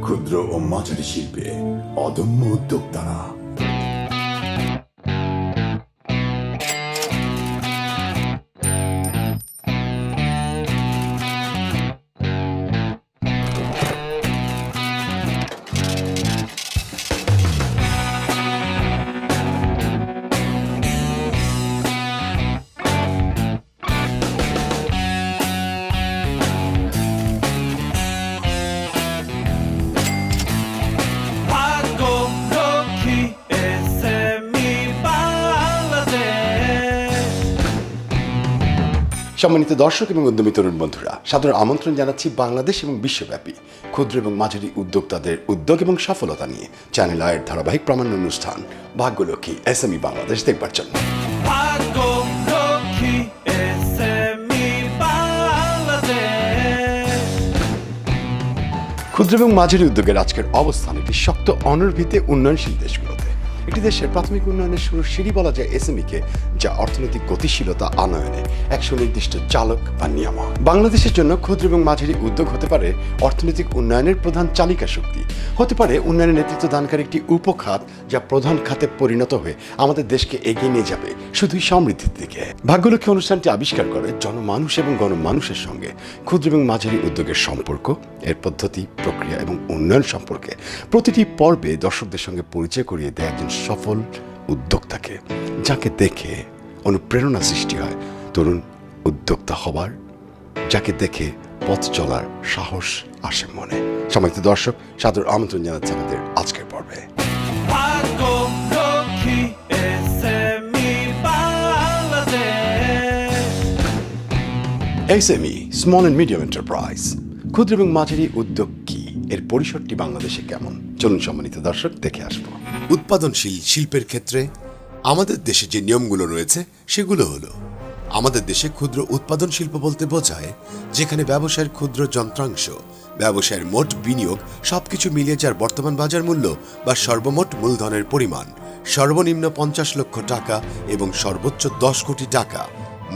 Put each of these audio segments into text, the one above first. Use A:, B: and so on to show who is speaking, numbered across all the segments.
A: ক্ষুদ্র ও মাঝারি শিল্পে অদম্য উদ্যোক্তারা।
B: সম্মানিত দর্শক এবং উদ্যমী তরুণ বন্ধুরা, সাদর আমন্ত্রণ জানাচ্ছি বাংলাদেশ এবং বিশ্বব্যাপী ক্ষুদ্র এবং মাঝারি উদ্যোক্তাদের উদ্যোগ এবং সফলতা নিয়ে চ্যানেল আয়ের ধারাবাহিক প্রামাণ্য অনুষ্ঠান ভাগ্যলক্ষ্মী এসএমই বাংলাদেশ দেখবার জন্য। ক্ষুদ্র এবং মাঝারি উদ্যোগের আজকের অবস্থান একটি শক্ত অনর্ভিতে উন্নয়নশীল দেশগুলোতে। একটি দেশের প্রাথমিক উন্নয়নের শুরুর সিঁড়ি বলা যায় এসএমইকে, যা অর্থনৈতিক গতিশীলতা আনয়নে এক সুনির্দিষ্ট চালক বা নিয়ামক। বাংলাদেশের জন্য ক্ষুদ্র এবং মাঝারি উদ্যোগ হতে পারে অর্থনৈতিক উন্নয়নের প্রধান চালিকা শক্তি, হতে পারে উন্নয়নের নেতৃত্ব দানকারী একটি উপখাত, যা প্রধান খাতে পরিণত হয়ে আমাদের দেশকে এগিয়ে নিয়ে যাবে শুধুই সমৃদ্ধির দিকে। ভাগ্যলক্ষ্মী অনুষ্ঠানটি আবিষ্কার করে জনমানুষ এবং গণমানুষের সঙ্গে ক্ষুদ্র এবং মাঝারি উদ্যোগের সম্পর্ক, এর পদ্ধতি, প্রক্রিয়া এবং উন্নয়ন সম্পর্কে প্রতিটি পর্বে দর্শকদের সঙ্গে পরিচয় করিয়ে দেয় একজন সফল উদ্যোক্তাকে, যাকে দেখে অনুপ্রেরণা সৃষ্টি হয় তরুণ উদ্যোক্তা হবার, যাকে দেখে পথ চলার সাহস আসে মনে। সম্মানিত দর্শক, সাদর আমন্ত্রণ জানাচ্ছি আমাদের আজকের পর্বে। SME, small and medium enterprise. ক্ষুদ্র এবং মাঝারি উদ্যোগ কি, এর পরিসরটি বাংলাদেশে কেমন, চলুন সম্মানিত দর্শক দেখে আসবো।
C: উৎপাদনশীল শিল্পের ক্ষেত্রে আমাদের দেশে যে নিয়মগুলো রয়েছে সেগুলো হলো, আমাদের দেশে ক্ষুদ্র উৎপাদন শিল্প বলতে বোঝায় যেখানে ব্যবসায়ের ক্ষুদ্র যন্ত্রাংশ, ব্যবসায়ের মোট বিনিয়োগ সবকিছু মিলিয়ে যার বর্তমান বাজার মূল্য বা সর্বমোট মূলধনের পরিমাণ সর্বনিম্ন 50 লক্ষ টাকা এবং সর্বোচ্চ 10 কোটি টাকা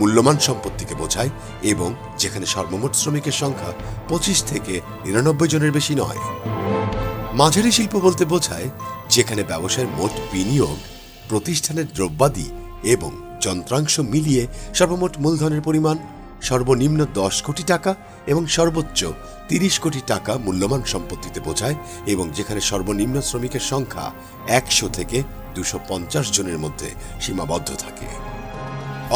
C: মূল্যমান সম্পত্তিকে বোঝায়, এবং যেখানে সর্বমোট শ্রমিকের সংখ্যা 25 থেকে 99 জনের বেশি নয়। মাঝারি শিল্প বলতে বোঝায় যেখানে ব্যবসায়ের মোট বিনিয়োগ, প্রতিষ্ঠানের দ্রব্যাদি এবং যন্ত্রাংশ মিলিয়ে সর্বমোট মূলধনের পরিমাণ সর্বনিম্ন 10 কোটি টাকা এবং সর্বোচ্চ 30 কোটি টাকা মূল্যমান সম্পত্তিতে বোঝায়, এবং যেখানে সর্বনিম্ন শ্রমিকের সংখ্যা 100 থেকে 250 জনের মধ্যে সীমাবদ্ধ থাকে।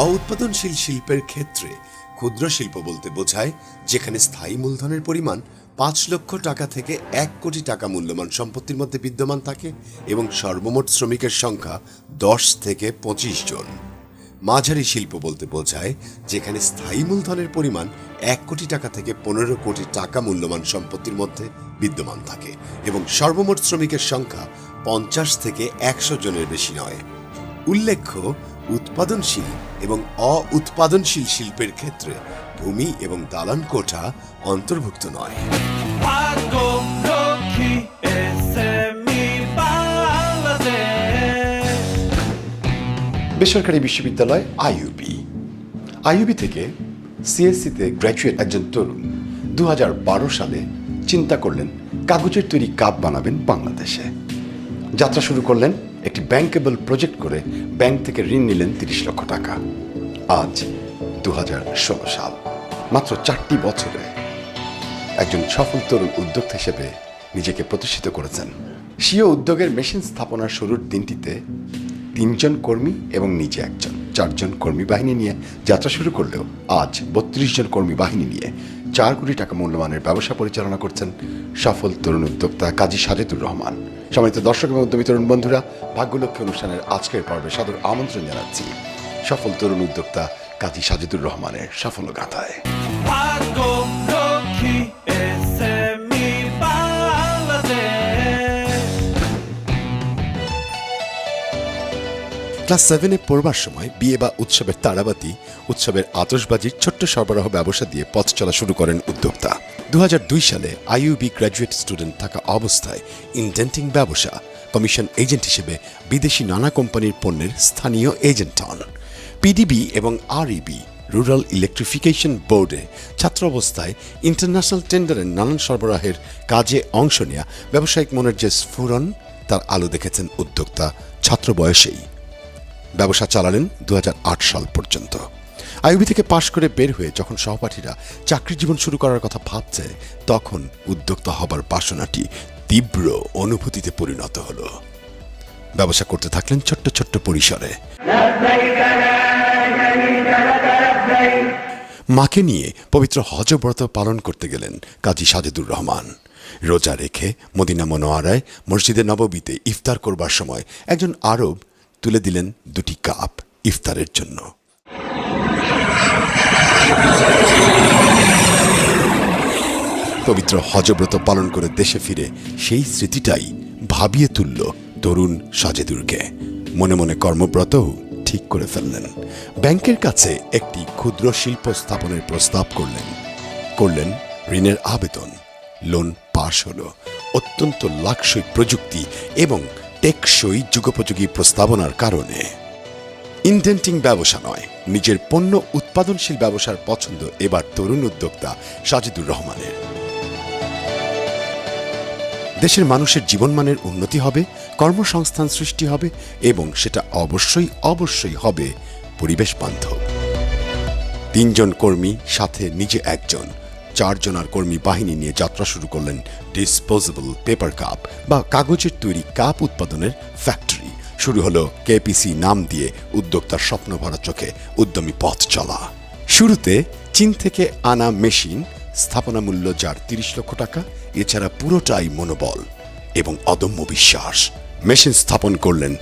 C: অউৎপাদনশীল শিল্পের ক্ষেত্রে ক্ষুদ্র শিল্প বলতে বোঝায় যেখানে স্থায়ী মূলধনের পরিমাণ 5 লক্ষ টাকা থেকে 1 কোটি টাকা মূল্যমান সম্পত্তির মধ্যে বিদ্যমান থাকে এবং সর্বমোট শ্রমিকের সংখ্যা 10 থেকে 25 জন। মাঝারি শিল্প বলতে বোঝায় যেখানে স্থায়ী মূলধনের পরিমাণ 1 কোটি টাকা থেকে 15 কোটি টাকা মূল্যমান সম্পত্তির মধ্যে বিদ্যমান থাকে এবং সর্বমোট শ্রমিকের সংখ্যা 50 থেকে 100 জনের বেশি নয়। উল্লেখ্য, উৎপাদনশীল এবং অউৎপাদনশীল শিল্পের ক্ষেত্রে ভূমি এবং দালান কোঠা অন্তর্ভুক্ত নয়।
B: বেসরকারি বিশ্ববিদ্যালয় আইইউবি থেকে সিএসসিতে গ্র্যাজুয়েট একজন তরুণ 2012 সালে চিন্তা করলেন কাগজের তৈরি কাপ বানাবেন বাংলাদেশে। যাত্রা শুরু করলেন একটি ব্যাংকেবল প্রজেক্ট করে, ব্যাংক থেকে ঋণ নিলেন 30 লক্ষ টাকা। আজ 2016 সাল, মাত্র 4টি বছরে একজন সফল তরুণ উদ্যোক্তা হিসেবে নিজেকে প্রতিষ্ঠিত করেছেন। স্বীয় উদ্যোগের মেশিন স্থাপনার শুরুর দিনটিতে 3 জন কর্মী এবং নিজে একজন, 4 জন কর্মী বাহিনী নিয়ে যাত্রা শুরু করলেও আজ 32 জন কর্মী বাহিনী নিয়ে 4 কোটি টাকা মূল্যমানের ব্যবসা পরিচালনা করছেন সফল তরুণ উদ্যোক্তা কাজী সাজেদুর রহমান। সম্মানিত দর্শক এবং উদ্যমী তরুণ বন্ধুরা, ভাগ্যলক্ষ্মী অনুষ্ঠানের আজকের পর্বে সাদর আমন্ত্রণ জানাচ্ছি সফল তরুণ উদ্যোক্তা কাজী সাজেদুর রহমানের সফল গাথায়।
C: ক্লাস 7-এ পড়বার সময় বিয়ে বা উৎসবের তারাবাতি, উৎসবের আতশবাজির ছোট্ট সরবরাহ ব্যবসা দিয়ে পথ চলা শুরু করেন উদ্যোক্তা। 2002 সালে আইইউবি গ্র্যাজুয়েট স্টুডেন্ট থাকা অবস্থায় ইনডেন্টিং ব্যবসা, কমিশন এজেন্ট হিসেবে বিদেশি নানা কোম্পানির পণ্যের স্থানীয় এজেন্ট হন। পিডিবি এবং আরইবি
B: রুরাল ইলেকট্রিফিকেশন বোর্ডে ছাত্র অবস্থায় ইন্টারন্যাশনাল টেন্ডারের নানান সরবরাহের কাজে অংশ নেয়া ব্যবসায়িক মনের যে স্ফুরণ, তার আলো দেখেছেন উদ্যোক্তা ছাত্র বয়সেই। ব্যবসা চালালেন 2008 সাল পর্যন্ত। আইইউবি থেকে পাশ করে বের হয়ে যখন সহপাঠীরা চাকরির জীবন শুরু করার কথা ভাবছে, তখন উদ্যোক্তা হবার বাসনাটি তীব্র অনুভূতিতে পরিণত হলো। ব্যবসা করতে থাকলেন ছোট্ট ছোট্ট পরিসরে। মাকে নিয়ে পবিত্র হজ ব্রত পালন করতে গেলেন কাজী সাজেদুর রহমান। রোজা রেখে মদিনা মনোয়ারায় মসজিদে নববীতে ইফতার করবার সময় একজন আরব তুলে দিলেন 2টি কাপ ইফতারের জন্য। পবিত্র হজব্রত পালন করে দেশে ফিরে সেই স্মৃতিটাই ভাবিয়ে তুলল তরুণ সাজেদুরকে। মনে মনে কর্মব্রতও ঠিক করে ফেললেন। ব্যাংকের কাছে একটি ক্ষুদ্র শিল্প স্থাপনের প্রস্তাব করলেন ঋণের আবেদন। লোন পাশ হলো অত্যন্ত লাক্সই প্রযুক্তি এবং টেকসই যুগোপযোগী প্রস্তাবনার কারণে। ইনডেন্টিং ব্যবসা নয়, নিজের পণ্য উৎপাদনশীল ব্যবসার পছন্দ এবার তরুণ উদ্যোক্তা সাজেদুর রহমানের। দেশের মানুষের জীবনমানের উন্নতি হবে, কর্মসংস্থান সৃষ্টি হবে এবং সেটা অবশ্যই হবে পরিবেশ বান্ধব। 3 জন কর্মী সাথে নিজে একজন, 4 জনার কর্মী বাহিনী নিয়ে যাত্রা শুরু করলেন ডিসপোজেবল পেপার কাপ বা কাগজের তৈরি কাপ উৎপাদনের ফ্যাক্টরি। শুরু হলো কেপিসি নাম দিয়ে উদ্যোক্তার স্বপ্ন ভরা চোখে উদ্যমী পথ চলা। শুরুতে চীন থেকে আনা মেশিন, স্থাপনা মূল্য যার 30 লক্ষ টাকা, এছাড়া পুরোটাই মনোবল এবং অদম্য বিশ্বাস। মেশিন স্থাপন করলেন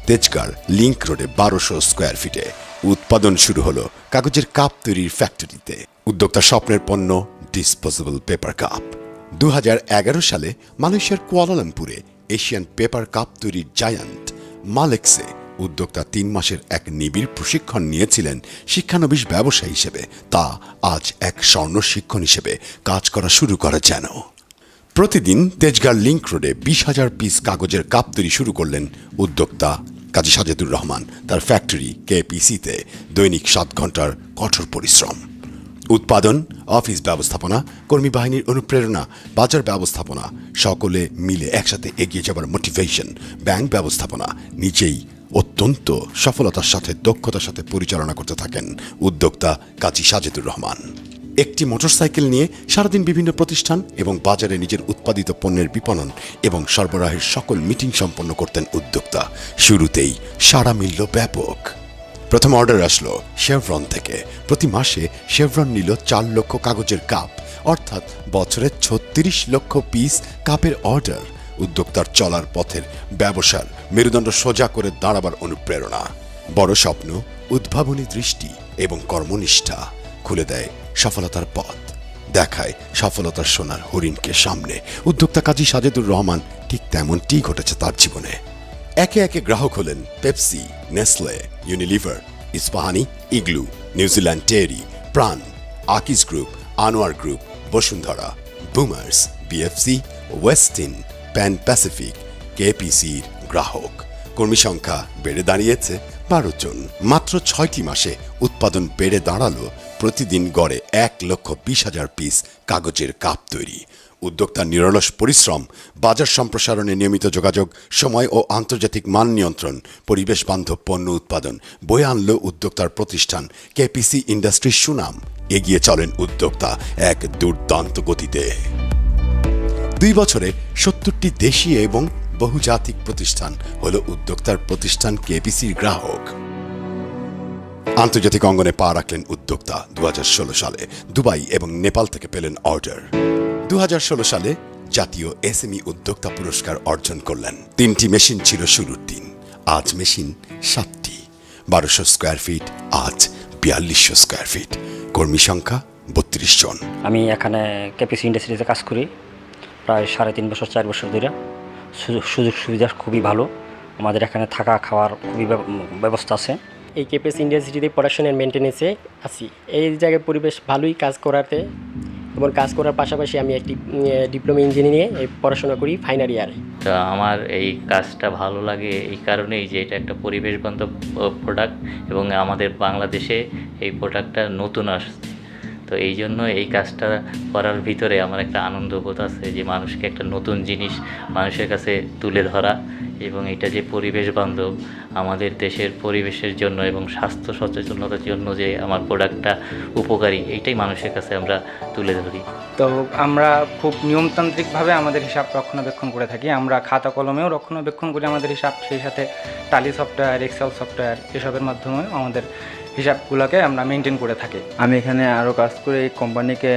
B: তেজগাঁর লিংক রোডে 1200 স্কোয়ার ফিটে। উৎপাদন শুরু হলো কাগজের কাপ তৈরির ফ্যাক্টরিতে। উদ্যোক্তার স্বপ্নের পণ্য ডিসপোজেবল পেপার কাপ। 2011 সালে মালয়েশিয়ার কুয়ালালামপুরে এশিয়ান পেপার কাপ তৈরির জায়ান্ট মালেক্সে উদ্যোক্তা 3 মাসের এক নিবিড় প্রশিক্ষণ নিয়েছিলেন শিক্ষানবিশ ব্যবসায়ী হিসেবে। তা আজ এক স্বর্ণ শিক্ষণ হিসেবে কাজ করা শুরু করে যেন। প্রতিদিন তেজগাঁর লিংক রোডে 20,000 পিস কাগজের কাপ তৈরি শুরু করলেন উদ্যোক্তা কাজী সাজেদুর রহমান। তার ফ্যাক্টরি কেপিসিতে দৈনিক 7 ঘন্টার কঠোর পরিশ্রম। উৎপাদন, অফিস ব্যবস্থাপনা, কর্মী বাহিনীর অনুপ্রেরণা, বাজার ব্যবস্থাপনা, সকলে মিলে একসাথে এগিয়ে যাবার মোটিভেশন, ব্যাংক ব্যবস্থাপনা নিজেই অত্যন্ত সফলতার সাথে দক্ষতার সাথে পরিচালনা করতে থাকেন উদ্যোক্তা কাজী সাজেদুর রহমান। একটি মোটরসাইকেল নিয়ে সারাদিন বিভিন্ন প্রতিষ্ঠান এবং বাজারে নিজের উৎপাদিত পণ্যের বিপণন এবং সরবরাহের সকল মিটিং সম্পন্ন করতেন উদ্যোক্তা। শুরুতেই সাড়া মিলল ব্যাপক। প্রথম অর্ডার আসলো শেভরন থেকে। প্রতি মাসে শেভরন নিল 4 লক্ষ কাগজের কাপ, অর্থাৎ বছরে 36 লক্ষ পিস কাপের অর্ডার। উদ্যোক্তার চলার পথের ব্যবসার মেরুদণ্ড সোজা করে দাঁড়াবার অনুপ্রেরণা। বড় স্বপ্ন, উদ্ভাবনী দৃষ্টি এবং কর্মনিষ্ঠা খুলে দেয় সফলতার পথ, দেখায় সফলতার সোনার হরিণকে সামনে। উদ্যোক্তা কাজী সাজেদুর রহমান ঠিক তেমনটি ঘটেছে তার জীবনে। একে একে গ্রাহক হলেন Pepsi, Nestle, Unilever, Ispahani, Igloo, New Zealand dairy, Pran, Akij group, Anwar group, Bashundhara, Boomers, BFC, Westin, Pan Pacific, কেপিসির গ্রাহক। কর্মী সংখ্যা বেড়ে দাঁড়িয়েছে 12 জন। মাত্র 6টি মাসে উৎপাদন বেড়ে দাঁড়ালো প্রতিদিন গড়ে 1,20,000 পিস কাগজের কাপ তৈরি। উদ্যোক্তার নিরলস পরিশ্রম, বাজার সম্প্রসারণে নিয়মিত যোগাযোগ, সময় ও আন্তর্জাতিক মান নিয়ন্ত্রণ, পরিবেশ বান্ধব পণ্য উৎপাদন বয়ে আনল উদ্যোক্তার প্রতিষ্ঠান কেপিসি ইন্ডাস্ট্রির সুনাম। এগিয়ে চলেন উদ্যোক্তা এক দুর্দান্ত গতিতে। 2 বছরে 70টি দেশীয় এবং বহুজাতিক প্রতিষ্ঠান হল উদ্যোক্তার প্রতিষ্ঠান কেপিসির গ্রাহক। আন্তর্জাতিক অঙ্গনে পা রাখলেন উদ্যোক্তা 2016 সালে। দুবাই এবং নেপাল থেকে পেলেন অর্ডার। 2016 সালে জাতীয় এসএমই উদ্যোক্তা পুরস্কার অর্জন করলেন। 3টি মেশিন ছিল শুরুর দিন, আজ মেশিন 7টি। 1200 স্কোয়ার ফিট, আজ 4200 স্কোয়ার ফিট। কর্মী সংখ্যা 32 জন।
D: আমি এখানে কেপিসি ইন্ডাস্ট্রিতে কাজ করি প্রায় 3.5 বছর 4 বছর ধরে। সুযোগ সুবিধা খুবই ভালো, আমাদের এখানে থাকা খাওয়ার খুবই ব্যবস্থা আছে।
E: এই কেপিসি ইন্ডাস্ট্রিতে পড়াশোনার মেনটেন্যান্সে আছি। এই জায়গায় পরিবেশ ভালোই কাজ করাতে, এবং কাজ করার পাশাপাশি আমি একটি ডিপ্লোমা ইঞ্জিনিয়ারিংয়ে পড়াশোনা করি ফাইনাল ইয়ারে।
F: তো আমার এই কাজটা ভালো লাগে এই কারণেই যে এটা একটা পরিবেশ বান্ধব প্রোডাক্ট এবং আমাদের বাংলাদেশে এই প্রোডাক্টটা নতুন আসছে। তো এই জন্য এই কাজটা করার ভিতরে আমার একটা আনন্দবোধ আছে যে মানুষকে একটা নতুন জিনিস মানুষের কাছে তুলে ধরা, এবং এটা যে পরিবেশ বান্ধব আমাদের দেশের পরিবেশের জন্য এবং স্বাস্থ্য সচেতনতার জন্য যে আমার প্রোডাক্টটা উপকারী, এইটাই মানুষের কাছে আমরা তুলে ধরি।
G: তো আমরা খুব নিয়মতান্ত্রিকভাবে আমাদের হিসাব রক্ষণাবেক্ষণ করে থাকি। আমরা খাতা কলমেও রক্ষণাবেক্ষণ করি আমাদের হিসাব, সেই সাথে টালি সফটওয়্যার, এক্সেল সফটওয়্যার এসবের মাধ্যমেও আমাদের হিসাবগুলোকে আমরা মেনটেন করে থাকি।
H: আমি এখানে আরও কাজ করে এই কোম্পানিকে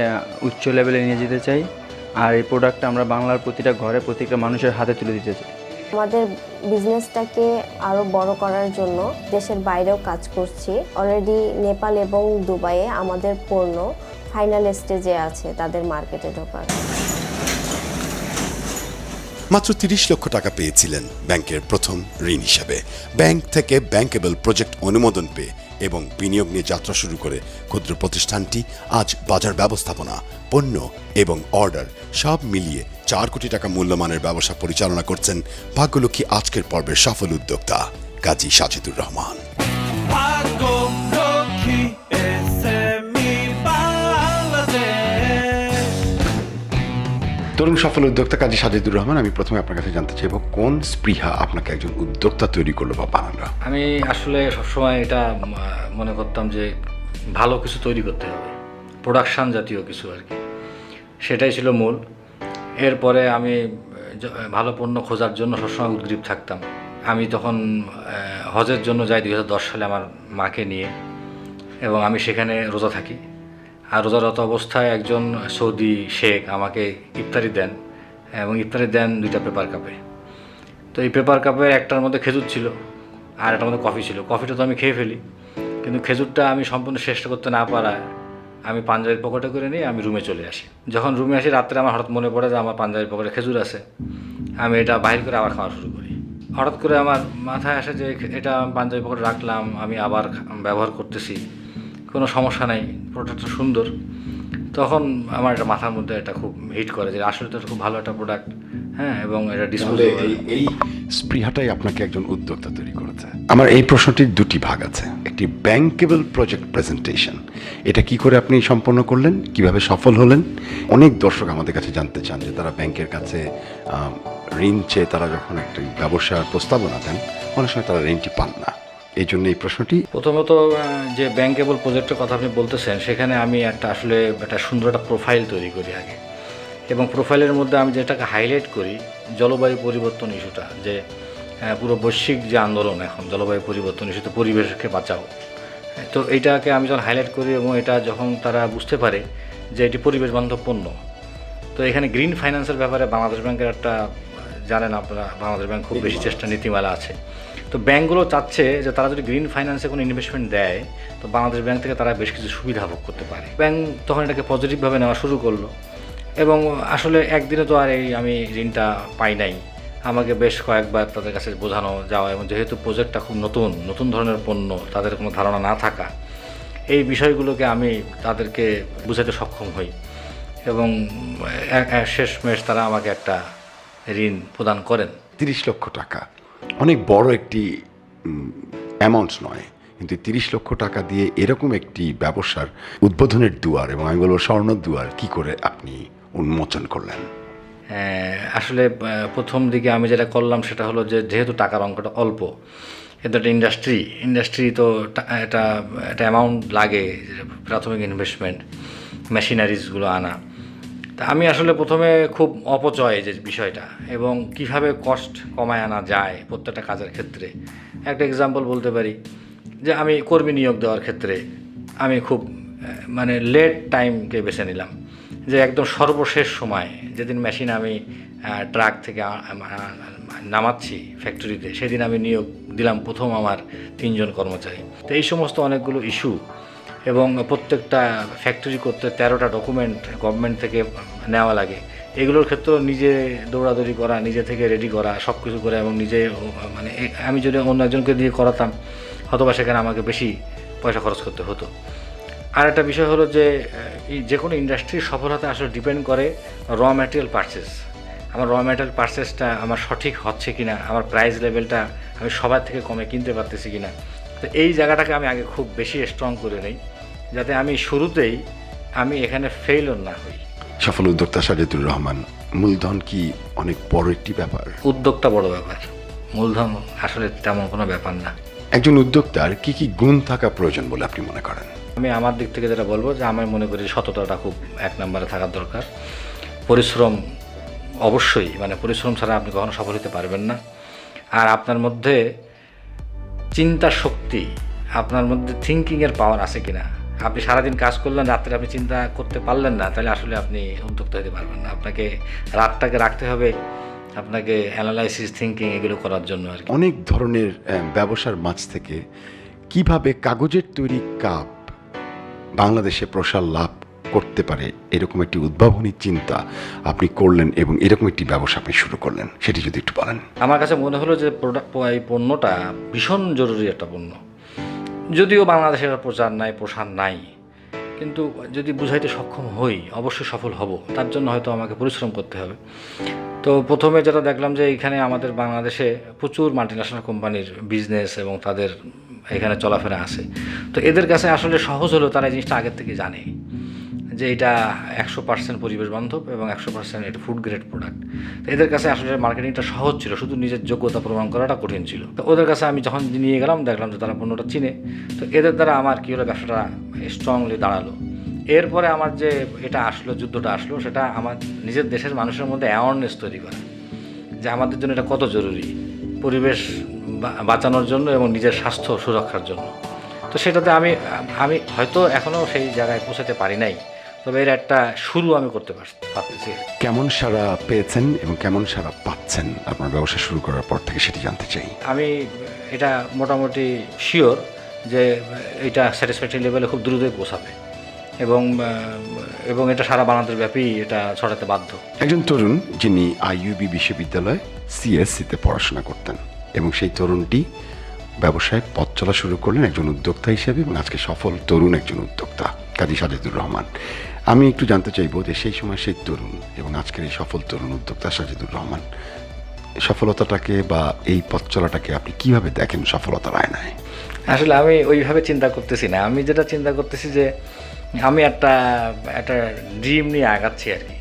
H: উচ্চ লেভেলে নিয়ে যেতে চাই, আর এই প্রোডাক্টটা আমরা বাংলার প্রতিটা ঘরে প্রতিটা মানুষের হাতে তুলে দিতে চাই।
I: আমাদের বিজনেসটাকে আরও বড় করার জন্য দেশের বাইরেও কাজ করছি। অলরেডি নেপাল এবং দুবাইয়ে আমাদের পণ্য ফাইনাল স্টেজে আছে তাদের মার্কেটে ঢোকার।
C: মাত্র 30 লক্ষ টাকা পেয়েছিলেন ব্যাংকের প্রথম ঋণ হিসাবে। ব্যাংক থেকে ব্যাংকেবল প্রজেক্ট অনুমোদন পেয়ে এবং বিনিয়োগ নিয়ে যাত্রা শুরু করে ক্ষুদ্র প্রতিষ্ঠানটি আজ বাজার ব্যবস্থাপনা, পণ্য এবং অর্ডার সব মিলিয়ে 4 কোটি টাকা মূল্যমানের ব্যবসা পরিচালনা করছেন ভাগ্যলক্ষ্মী আজকের পর্বের সফল উদ্যোক্তা কাজী সাজিদুর রহমান।
B: তরুণ সফল উদ্যোক্তা কাজী সাজিদুর রহমান, আমি প্রথমে আপনার কাছে জানতে চাইব কোন স্পৃহা আপনাকে একজন উদ্যোক্তা তৈরি করলো বা বানালো?
J: আমি আসলে সবসময় এটা মনে করতাম যে ভালো কিছু তৈরি করতে হবে, প্রোডাকশান জাতীয় কিছু আর কি, সেটাই ছিল মূল। এরপরে আমি ভালো পণ্য খোঁজার জন্য সবসময় উদ্গ্রীব থাকতাম। আমি তখন হজের জন্য যাই 2010 সালে আমার মাকে নিয়ে, এবং আমি সেখানে রোজা থাকি। আর রোজারত অবস্থায় একজন সৌদি শেখ আমাকে ইফতারি দেন, এবং ইফতারি দেন 2টা পেপার কাপে। তো এই পেপার কাপের একটার মধ্যে খেজুর ছিল আর একটার মধ্যে কফি ছিল। কফিটা তো আমি খেয়ে ফেলি, কিন্তু খেজুরটা আমি সম্পূর্ণ শেষ করতে না পারায় আমি পাঞ্জাবির পকেটে করে নিয়ে আমি রুমে চলে আসি। যখন রুমে আসি রাত্রে আমার হঠাৎ মনে পড়ে যে আমার পাঞ্জাবির পকেটে খেজুর আছে, আমি এটা বাইর করে আবার খাওয়া শুরু করি। হঠাৎ করে আমার মাথায় আসে যে এটা আমি পাঞ্জাবির পকেটে রাখলাম, আমি আবার ব্যবহার করতেছি, কোনো সমস্যা নেই, প্রোডাক্টটা সুন্দর। তখন আমার এটা মাথার মধ্যে এটা খুব হিট করে যে আসলে তো খুব ভালো একটা প্রোডাক্ট, হ্যাঁ, এবং এটা ডিসপ্লে।
B: এই স্পৃহাটাই আপনাকে একজন উদ্যোক্তা তৈরি করেছে। আমার এই প্রশ্নটির 2টি ভাগ আছে। একটি ব্যাংকেবল প্রজেক্ট প্রেজেন্টেশন, এটা কি করে আপনি সম্পন্ন করলেন, কিভাবে সফল হলেন? অনেক দর্শক আমাদের কাছে জানতে চান যে তারা ব্যাংকের কাছে ঋণ চেয়ে তারা যখন একটি ব্যবসার প্রস্তাবনা দেন, অনেক সময় তারা ঋণটি পান না। এই জন্য এই প্রশ্নটি।
J: প্রথমত যে ব্যাংকেবল প্রজেক্টের কথা আপনি বলতেছেন, সেখানে আমি আসলে একটা সুন্দর একটা প্রোফাইল তৈরি করি আগে, এবং প্রোফাইলের মধ্যে আমি যেটাকে হাইলাইট করি জলবায়ু পরিবর্তন ইস্যুটা, যে পুরো বৈশ্বিক যে আন্দোলন এখন জলবায়ু পরিবর্তন ইস্যুতে পরিবেশকে বাঁচাও। তো এইটাকে আমি যখন হাইলাইট করি এবং এটা যখন তারা বুঝতে পারে যে এটি পরিবেশ বান্ধব পণ্য, তো এখানে গ্রিন ফাইন্যান্সের ব্যাপারে বাংলাদেশ ব্যাংকের একটা, জানেন আপনারা বাংলাদেশ ব্যাংক খুব বেশি চেষ্টা নীতিমালা আছে। তো ব্যাংকগুলো চাচ্ছে যে তারা যদি গ্রিন ফাইন্যান্সে কোনো ইনভেস্টমেন্ট দেয়, তো বাংলাদেশ ব্যাংক থেকে তারা বেশ কিছু সুবিধা ভোগ করতে পারে। ব্যাংক তখন এটাকে পজিটিভভাবে নেওয়া শুরু করলো, এবং আসলে একদিনে তো আর আমি ঋণটা পাই নাই, আমাকে বেশ কয়েকবার তাদের কাছে বোঝানো যাওয়া, এবং যেহেতু প্রজেক্টটা খুব নতুন ধরনের পণ্য, তাদের কোনো ধারণা না থাকা, এই বিষয়গুলোকে আমি তাদেরকে বুঝাতে সক্ষম হই, এবং শেষমেশ তারা আমাকে একটা ঋণ প্রদান করেন।
B: 30 লক্ষ টাকা অনেক বড় একটি অ্যামাউন্ট নয়, কিন্তু 30 লক্ষ টাকা দিয়ে এরকম একটি ব্যবসার উদ্বোধনের দুয়ার, এবং আমি বলবো স্বর্ণ দুয়ার, কি করে আপনি উন্মোচন করলেন?
J: আসলে প্রথম দিকে আমি যেটা করলাম সেটা হলো যে যেহেতু টাকার অঙ্কটা অল্প, কিন্তু একটা ইন্ডাস্ট্রি তো একটা অ্যামাউন্ট লাগে, প্রাথমিক ইনভেস্টমেন্ট, মেশিনারিজগুলো আনা। তা আমি আসলে প্রথমে খুব অপচয় যে বিষয়টা, এবং কিভাবে কস্ট কমায় আনা যায় প্রত্যেকটা কাজের ক্ষেত্রে। একটা এক্সাম্পল বলতে পারি যে আমি কর্মী নিয়োগ দেওয়ার ক্ষেত্রে আমি খুব লেট টাইমকে বেছে নিলাম, যে একদম সর্বশেষ সময় যেদিন মেশিন আমি ট্রাক থেকে নামাচ্ছি ফ্যাক্টরিতে, সেদিন আমি নিয়োগ দিলাম প্রথম আমার 3 জন কর্মচারী। তো এই সমস্ত অনেকগুলো ইস্যু, এবং প্রত্যেকটা ফ্যাক্টরি করতে 13টা ডকুমেন্ট গভর্নমেন্ট থেকে নেওয়া লাগে, এগুলোর ক্ষেত্রেও নিজে দৌড়াদৌড়ি করা, নিজে থেকে রেডি করা, সব কিছু করে, এবং নিজে আমি যদি অন্য একজনকে দিয়ে করাতাম হয়তো বা সেখানে আমাকে বেশি পয়সা খরচ করতে হতো। আর একটা বিষয় হলো যে কোনো ইন্ডাস্ট্রির সফলতা আসলে ডিপেন্ড করে র ম্যাটেরিয়াল পারচেস। আমার র ম্যাটেরিয়াল পারচেসটা আমার সঠিক হচ্ছে কিনা, আমার প্রাইস লেভেলটা আমি সবার থেকে কমে কিনতে পারতেছি কিনা। তো এই জায়গাটাকে আমি আগে খুব বেশি স্ট্রং করে নেই, যাতে আমি শুরুতেই আমি এখানে ফেইলর না হই।
B: সফল উদ্যোক্তা সাজেদুর রহমান, মূলধন কি অনেক বড় একটি ব্যাপার?
J: উদ্যোগটা বড় ব্যাপার, মূলধন আসলে তেমন কোনো ব্যাপার না।
B: একজন উদ্যোক্তার কি কি গুণ থাকা প্রয়োজন বলে আপনি মনে করেন?
J: আমি আমার দিক থেকে যেটা বলবো যে আমি মনে করি সততাটা খুব এক নম্বরে থাকার দরকার। পরিশ্রম অবশ্যই, মানে পরিশ্রম ছাড়া আপনি কখনো সফল হতে পারবেন না। আর আপনার মধ্যে চিন্তা শক্তি, আপনার মধ্যে থিঙ্কিংয়ের পাওয়ার আছে কিনা। আপনি সারাদিন কাজ করলেন, রাত্রে আপনি চিন্তা করতে পারলেন না, তাহলে আসলে আপনি উদ্যোক্তা হতে পারবেন না। আপনাকে রাতটাকে রাখতে হবে, আপনাকে অ্যানালাইসিস, থিঙ্কিং এগুলো করার জন্য আর কি।
B: অনেক ধরনের ব্যবসার মাঝ থেকে কিভাবে কাগজের তৈরি কাপ বাংলাদেশে প্রসার লাভ করতে পারে এরকম একটি উদ্ভাবনী চিন্তা আপনি করলেন এবং এরকম একটি ব্যবসা আপনি শুরু করলেন, সেটি যদি একটু বলেন।
J: আমার কাছে মনে হলো যে এই পণ্যটা ভীষণ জরুরি একটা পণ্য। যদিও বাংলাদেশের প্রচার নাই, প্রসার নাই, কিন্তু যদি বুঝাইতে সক্ষম হই অবশ্যই সফল হব। তার জন্য হয়তো আমাকে পরিশ্রম করতে হবে। তো প্রথমে যেটা দেখলাম যে এখানে আমাদের বাংলাদেশে প্রচুর মাল্টিন্যাশনাল কোম্পানির বিজনেস এবং তাদের এখানে চলাফেরা আছে। তো এদের কাছে আসলে সহজ হলো, তারা এই জিনিসটা আগের থেকে জানে যে এটা 100% পরিবেশ বান্ধব এবং 100% এটা ফুড গ্রেড প্রোডাক্ট। তো এদের কাছে আসলে মার্কেটিংটা সহজ ছিল, শুধু নিজের যোগ্যতা প্রমাণ করাটা কঠিন ছিল। তো ওদের কাছে আমি যখন নিয়ে গেলাম দেখলাম যে তারা পণ্যটা চিনে। তো এদের দ্বারা আমার কী হলো, ব্যবসাটা স্ট্রংলি দাঁড়ালো। এরপরে আমার যে এটা আসলো, যুদ্ধটা আসলো, সেটা আমার নিজের দেশের মানুষের মধ্যে অ্যাওয়ারনেস তৈরি করা যে আমাদের জন্য এটা কত জরুরি, পরিবেশ বাঁচানোর জন্য এবং নিজের স্বাস্থ্য সুরক্ষার জন্য। তো সেটাতে আমি হয়তো এখনও সেই জায়গায় পৌঁছাতে পারি নাই, তবে এর একটা শুরু আমি করতে পারতেছি।
B: কেমন সাড়া পেয়েছেন এবং কেমন সাড়া পাচ্ছেন আপনার ব্যবসা শুরু করার পর থেকে, সেটি জানতে চাই।
J: আমি এটা মোটামুটি শিওর যে এটা স্যাটিসফ্যাক্টরি লেভেলে খুব দ্রুতই পৌঁছাবে এবং এটা সারা বাংলাদেশ ব্যাপী এটা ছড়াতে বাধ্য।
B: একজন তরুণ যিনি আইইউবি বিশ্ববিদ্যালয় সিএসসিতে পড়াশোনা করতেন এবং সেই তরুণটি ব্যবসায় পথ চলা শুরু করলেন একজন উদ্যোক্তা হিসেবে এবং আজকে সফল তরুণ একজন উদ্যোক্তা কাজী সাজেদুর রহমান। আমি একটু জানতে চাইবো যে সেই সময় সেই তরুণ এবং আজকের এই সফল তরুণ উদ্যোক্তা সাজেদুর রহমান, সফলতাটাকে বা এই পথ চলাটাকে আপনি কিভাবে দেখেন সফলতার আয়নায়?
J: আসলে আমি ওইভাবে চিন্তা করতেছি না। আমি যেটা চিন্তা করতেছি যে আমি একটা ড্রিম নিয়ে আগাচ্ছি আর কি।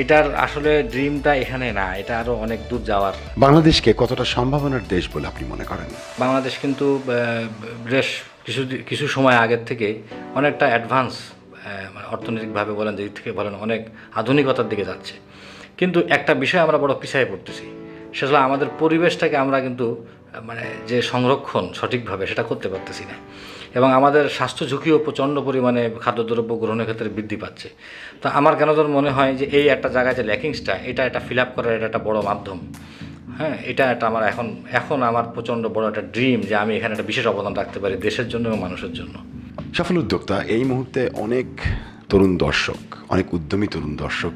J: এটার আসলে ড্রিমটা এখানে না, এটা আরও অনেক দূর যাওয়ার।
B: বাংলাদেশকে কতটা সম্ভাবনার দেশ বলে আপনি মনে করেন?
J: বাংলাদেশ কিন্তু বেশ কিছু সময় আগের থেকে অনেকটা অ্যাডভান্স, অর্থনৈতিকভাবে বলেন, দিক থেকে বলেন, অনেক আধুনিকতার দিকে যাচ্ছে। কিন্তু একটা বিষয় আমরা বড় পিছিয়ে পড়তেছি, সেটা হলো আমাদের পরিবেশটাকে আমরা কিন্তু যে সংরক্ষণ সঠিকভাবে সেটা করতে পারতেছি না। এবং আমাদের স্বাস্থ্য ঝুঁকিও প্রচণ্ড পরিমাণে খাদ্যদ্রব্য গ্রহণের ক্ষেত্রে বৃদ্ধি পাচ্ছে। তো আমার কেন যেন মনে হয় যে এই একটা জায়গায় যে ল্যাকিংসটা, এটা ফিল আপ করার এটা একটা বড় মাধ্যম। হ্যাঁ, এটা একটা আমার এখন আমার প্রচণ্ড বড় একটা ড্রিম যে আমি এখানে একটা বিশেষ অবদান রাখতে পারি দেশের জন্য এবং মানুষের জন্য।
B: সফল উদ্যোক্তা, এই মুহূর্তে অনেক তরুণ দর্শক, অনেক উদ্যমী তরুণ দর্শক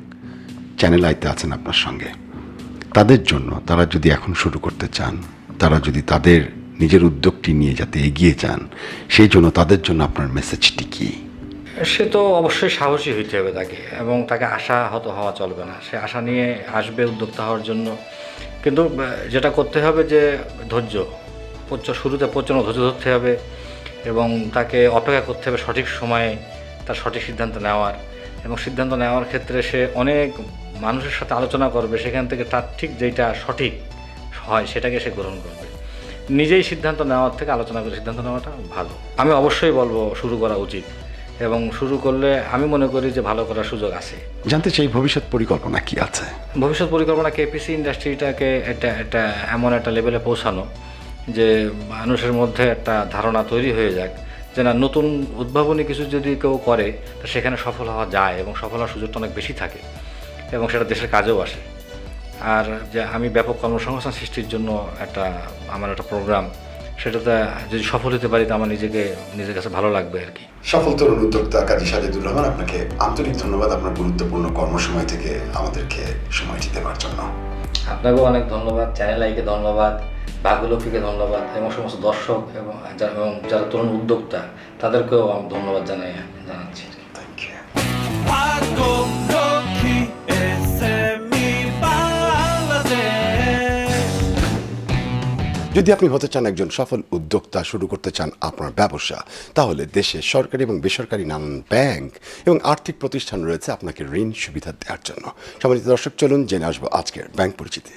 B: চ্যানেল আইতে আছেন আপনার সঙ্গে। তাদের জন্য, তারা যদি এখন শুরু করতে চান, তারা যদি তাদের নিজের উদ্যোগটি নিয়ে যাতে এগিয়ে যান, সেই জন্য তাদের জন্য আপনার মেসেজটি কি?
J: সে তো অবশ্যই সাহসী হইতে হবে তাকে, এবং তাকে আশাহত হওয়া চলবে না। সে আশা নিয়ে আসবে উদ্যোক্তা হওয়ার জন্য, কিন্তু যেটা করতে হবে যে ধৈর্য, শুরুতে প্রচণ্ড ধৈর্য ধরতে হবে এবং তাকে অপেক্ষা করতে হবে সঠিক সময়ে তার সঠিক সিদ্ধান্ত নেওয়ার। এবং সিদ্ধান্ত নেওয়ার ক্ষেত্রে সে অনেক মানুষের সাথে আলোচনা করবে, সেখান থেকে তার ঠিক যেটা সঠিক হয় সেটাকে সে গ্রহণ করবে। নিজেই সিদ্ধান্ত নেওয়ার থেকে আলোচনা করে সিদ্ধান্ত নেওয়াটা ভালো। আমি অবশ্যই বলবো শুরু করা উচিত, এবং শুরু করলে আমি মনে করি যে ভালো করার সুযোগ আছে।
B: জানতে চাই ভবিষ্যৎ পরিকল্পনা কি আছে?
J: ভবিষ্যৎ পরিকল্পনা কেপিসি ইন্ডাস্ট্রিটাকে এটা এমন একটা লেভেলে পৌঁছানো যে মানুষের মধ্যে একটা ধারণা তৈরি হয়ে যাক যে না, নতুন উদ্ভাবনী কিছু যদি কেউ করে তো সেখানে সফল হওয়া যায় এবং সফল হওয়ার সুযোগটা অনেক বেশি থাকে এবং সেটা দেশের কাজেও আসে। আর যে আমি ব্যাপক কর্মসংস্থান সৃষ্টির জন্য আমার একটা প্রোগ্রাম, সেটাতে যদি সফল হতে পারি তো আমার নিজের কাছে ভালো লাগবে আর কি।
B: সফল তরুণ উদ্যোক্তা কাজী সাজেদুর রহমান, আপনাকে আন্তরিক ধন্যবাদ আপনার গুরুত্বপূর্ণ কর্মসময় থেকে আমাদেরকে সময়টি দেওয়ার জন্য।
J: আপনাকেও অনেক ধন্যবাদ, চ্যানেল আইকে ধন্যবাদ, ভাগ্যলক্ষ্মীকে ধন্যবাদ এবং সমস্ত দর্শক এবং যারা তরুণ উদ্যোক্তা তাদেরকেও আমি ধন্যবাদ জানাচ্ছি।
B: Thank you. যদি আপনি হতে চান একজন সফল উদ্যোক্তা, শুরু করতে চান আপনার ব্যবসা, তাহলে দেশে সরকারি এবং বেসরকারি নানান ব্যাংক এবং আর্থিক প্রতিষ্ঠান রয়েছে আপনাকে ঋণ সুবিধা দেওয়ার জন্য। সম্মানিত দর্শক, চলুন জেনে আসবো আজকের ব্যাংক পরিচিতি।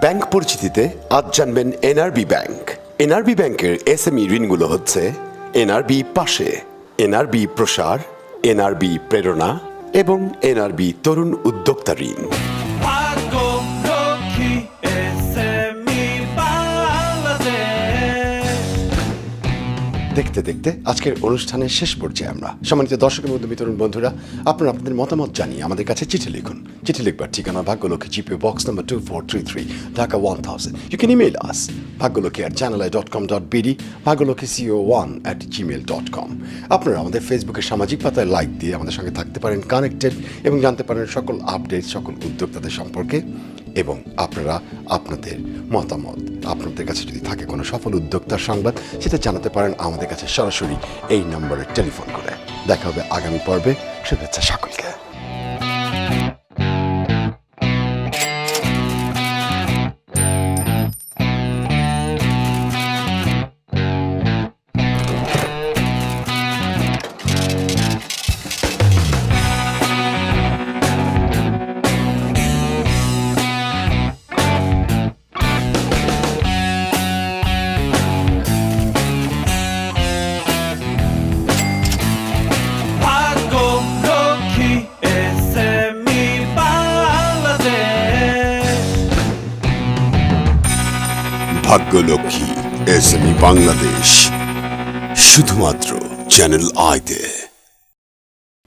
B: ব্যাংক পরিচিতিতে আজ জানবেন এনআরবি ব্যাংক। এনআরবি ব্যাংকের এসএমই ঋণগুলো হচ্ছে এনআরবি পাশে, এনআরবি প্রসার, এনআরবি প্রেরণা এবং এনআরবি তরুণ উদ্যোক্তা ঋণ। দেখতে দেখতে আজকের অনুষ্ঠানের শেষ পর্যায়ে আমরা। সম্মানিত দর্শক এবং তরুণ বন্ধুরা, আপনারা আপনাদের মতামত জানিয়ে আমাদের কাছে চিঠি লিখুন। চিঠি লিখবার ঠিকানা Bhagyalakshmi, GP box number 2433, Dhaka 1000। You can email us bhagyalokhi@janalai.com.bd, bhagyalokhi.co1@gmail.com। আপনারা আমাদের ফেসবুকের সামাজিক পাতায় লাইক দিয়ে আমাদের সঙ্গে থাকতে পারেন কানেক্টেড এবং জানতে পারেন সকল আপডেট, সকল উদ্যোক্তাদের সম্পর্কে। এবং আপনারা আপনাদের মতামত, আপনাদের কাছে যদি থাকে কোনো সফল উদ্যোক্তার সংবাদ, সেটা জানাতে পারেন আমাদের কাছে সরাসরি এই নম্বরে টেলিফোন করে। দেখা হবে আগামী পর্বে। শুভেচ্ছা সকলকে।
C: ভাগ্যলক্ষ্মী এসএমই বাংলাদেশ, শুধুমাত্র চ্যানেল আইতে।